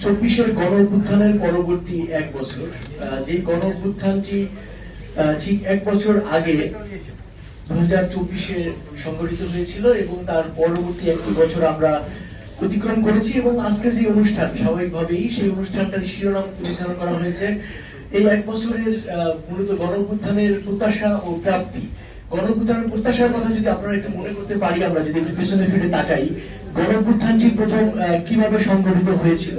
24-এর গণ অভ্যুত্থানের পরবর্তী এক বছর, যে গণ অভ্যুত্থানটি ঠিক এক বছর আগে 2024-এ সংগঠিত হয়েছিল এবং তার পরবর্তী একটি বছর আমরা অতিক্রম করেছি এবং আজকের যে অনুষ্ঠান, স্বাভাবিকভাবেই সেই অনুষ্ঠানটার শিরোনাম নির্ধারণ করা হয়েছে এই এক বছরের মূলত গণ অভ্যুত্থানের প্রত্যাশা ও প্রাপ্তি। গণ অভ্যুত্থানের প্রত্যাশার কথা যদি আপনারা একটু মনে করতে পারি, আমরা যদি একটু পেছনে ফিরে তাকাই, গণ অভ্যুত্থানটি প্রথম কিভাবে সংগঠিত হয়েছিল,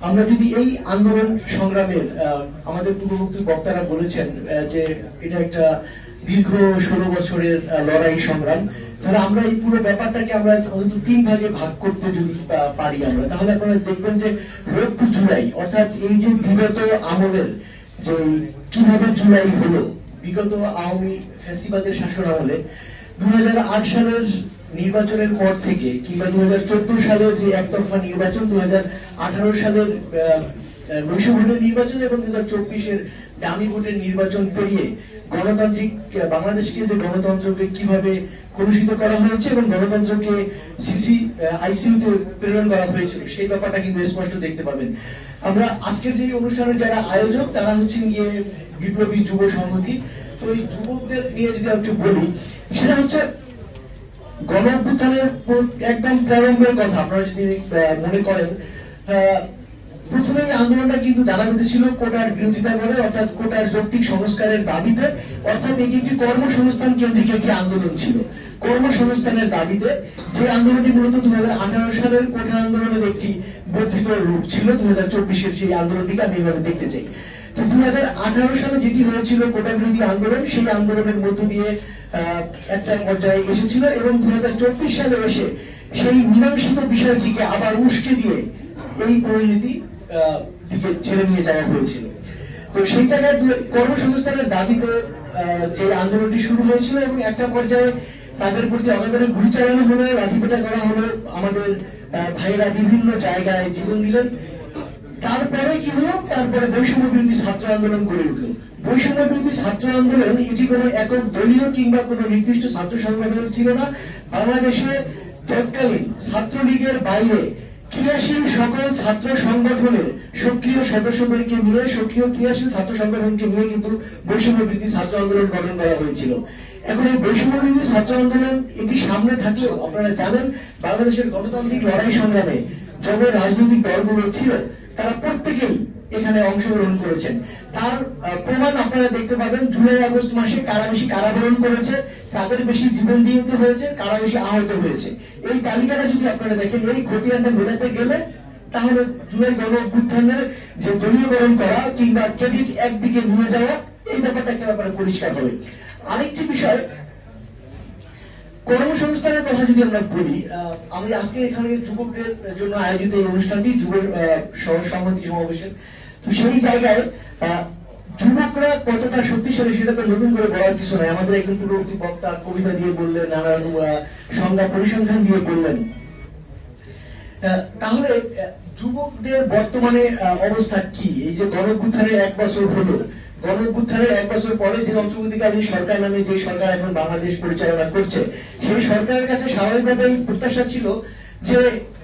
আমরা যদি এই আন্দোলন সংগ্রামের, আমাদের পূর্ববর্তী বক্তারা বলেছেন যে এটা একটা দীর্ঘ 16 বছরের লড়াই সংগ্রাম, তাহলে আমরা এই পুরো ব্যাপারটাকে আমরা অন্তত 3 ভাগে ভাগ করতে যদি পারি আমরা, তাহলে আপনারা দেখবেন যে রোড টু জুলাই, অর্থাৎ এই যে বিগত আমলের যে কিভাবে জুলাই হলো, বিগত আওয়ামী ফ্যাসিবাদের শাসন আমলে 2008 সালের নির্বাচনের পর থেকে কিংবা 2014 সালের যে একতরফা নির্বাচন, 2018 সালের নৈশ ভোটের নির্বাচন এবং 2024-এর ডামি ভোটের নির্বাচন পেরিয়ে গণতান্ত্রিক বাংলাদেশকে যে গণতন্ত্রকে কিভাবে কলুষিত করা হয়েছে এবং গণতন্ত্রকে আইসিইউতে প্রেরণ করা হয়েছিল, সেই ব্যাপারটা কিন্তু স্পষ্ট দেখতে পাবেন। আমরা আজকের যে অনুষ্ঠানের যারা আয়োজক, তারা হচ্ছেন গিয়ে বিপ্লবী যুব সংহতি। তো এই যুবকদের নিয়ে যদি একটু বলি, সেটা হচ্ছে গণ অভ্যুত্থানের একদম প্রারম্ভের কথা আপনারা যদি মনে করেন, প্রথমেই আন্দোলনটা কিন্তু দাঁড়া বেঁধেছিল কোটার বিরোধিতা করে, অর্থাৎ কোটার যৌক্তিক সংস্কারের দাবিতে, অর্থাৎ এটি একটি কর্মসংস্থান কেন্দ্রিক একটি আন্দোলন ছিল। কর্মসংস্থানের দাবিতে যে আন্দোলনটি মূলত 2018 সালের কোটা আন্দোলনের একটি বর্ধিত রূপ ছিল, 2024-এর সেই আন্দোলনটিকে আমি এইভাবে দেখতে চাই। তো 2018 সালে যেটি হয়েছিল কোটা বিরোধী আন্দোলন, সেই আন্দোলনের মধ্য দিয়ে একটা পর্যায়ে এসেছিল এবং 2024 সালে এসে সেই মীমাংসিত বিষয়টিকে আবার উস্কে দিয়ে এই পরিণতি দিকে ছেড়ে নিয়ে যাওয়া হয়েছিল। তো সেই জায়গায় কর্মসংস্থানের দাবিতে যে আন্দোলনটি শুরু হয়েছিল এবং একটা পর্যায়ে তাদের প্রতি অগাধরে গুলি চালানো হলো, লাঠিপেটা করা হলো, আমাদের ভাইয়েরা বিভিন্ন জায়গায় জীবন দিলেন। তারপরে কি হলো, তারপরে বৈষম্য বিরোধী ছাত্র আন্দোলন গড়ে উঠল। বৈষম্য বিরোধী ছাত্র আন্দোলন এটি কোনো একক দলীয় কিংবা কোনো নির্দিষ্ট ছাত্র সংগঠন ছিল না। বাংলাদেশে তৎকালীন ছাত্রলীগের বাইরে ক্রিয়াশীল সকল ছাত্র সংগঠনের সক্রিয় সদস্যদেরকে নিয়ে, সক্রিয় ক্রিয়াশীল ছাত্র সংগঠনকে নিয়ে কিন্তু বৈষম্য বিরোধী ছাত্র আন্দোলন গঠন করা হয়েছিল। এখন এই বৈষম্য বিরোধী ছাত্র আন্দোলন এটি সামনে থাকলেও আপনারা জানেন, বাংলাদেশের গণতান্ত্রিক লড়াই সংগ্রামে যত রাজনৈতিক দলগুলো ছিল তারা প্রত্যেকেই এখানে অংশগ্রহণ করেছেন। তার প্রমাণ আপনারা দেখতে পাবেন, জুলাই আগস্ট মাসে কারা বেশি কারাবরণ করেছে, তাদের বেশি জীবন দিতে হয়েছে, কারা বেশি আহত হয়েছে। এই তালিকাটা যদি আপনারা দেখেন, এই খতিয়ানটা মেলাতে গেলে তাহলে জুলাই গণ অভ্যুত্থানের যে দলীয়করণ করা কিংবা ক্রেডিট একদিকে নিয়ে যাওয়া, এই ব্যাপারটা একটা ব্যাপারে পরিষ্কার হবে। আরেকটি বিষয়, কর্মসংস্থানের কথা যদি আমরা বলি, আমি আজকে এখানে যুবকদের জন্য আয়োজিত এই অনুষ্ঠানটি যুব সংহতি সমাবেশের, তো সেই জায়গায় যুবকরা কতটা শক্তিশালী সেটা তো নতুন করে বলার কিছু নয়। আমাদের একজন পূর্ববর্তী বক্তা কবিতা দিয়ে বললেন, নানান সংজ্ঞা পরিসংখ্যান দিয়ে বললেন। তাহলে যুবকদের বর্তমানে অবস্থা কি? এই যে গণ অভ্যুত্থানের 1 বছর হলো, গণ অভ্যুত্থানের 1 বছর পরে যে অন্তর্বর্তীকালীন সরকার নামে যে সরকার এখন বাংলাদেশ পরিচালনা করছে, সেই সরকারের কাছে স্বাভাবিকভাবেই প্রত্যাশা ছিল যে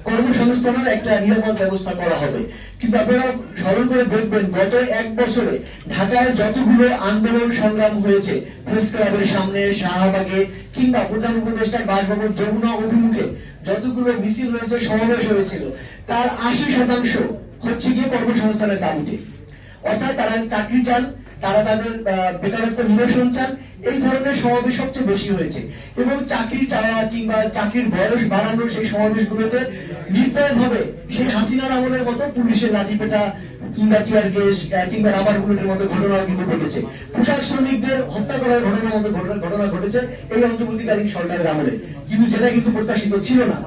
কর্মসংস্থানের একটা নিরাপদ ব্যবস্থা করা হবে। কিন্তু আপনারা স্মরণ করে দেখবেন, গত 1 বছরে ঢাকায় যতগুলো আন্দোলন সংগ্রাম হয়েছে, প্রেস ক্লাবের সামনে, শাহবাগে কিংবা প্রধান উপদেষ্টার বাসভবন যমুনা অভিমুখে যতগুলো মিছিল হয়েছে, সমাবেশ হয়েছিল, তার 80% হচ্ছে গিয়ে কর্মসংস্থানের দাবিতে। অর্থাৎ তারা চাকরি চান, তারা তাদের বেকারত্ব নিরসন চান, এই ধরনের সমাবেশ সবচেয়ে বেশি হয়েছে। এবং চাকরি চাওয়া কিংবা চাকরির বয়স বাড়ানোর সেই সমাবেশগুলোতে নির্দয়ভাবে সেই হাসিনার আমলের মতো পুলিশের লাঠিপেটা কিংবা টিয়ার গ্যাস কিংবা রাবার বুলেটের মতো ঘটনা কিন্তু ঘটেছে। পোশাক শ্রমিকদের হত্যা করার ঘটনা ঘটেছে এই অন্তর্বর্তীকালীন সরকারের আমলে, কিন্তু যেটা কিন্তু প্রত্যাশিত ছিল না।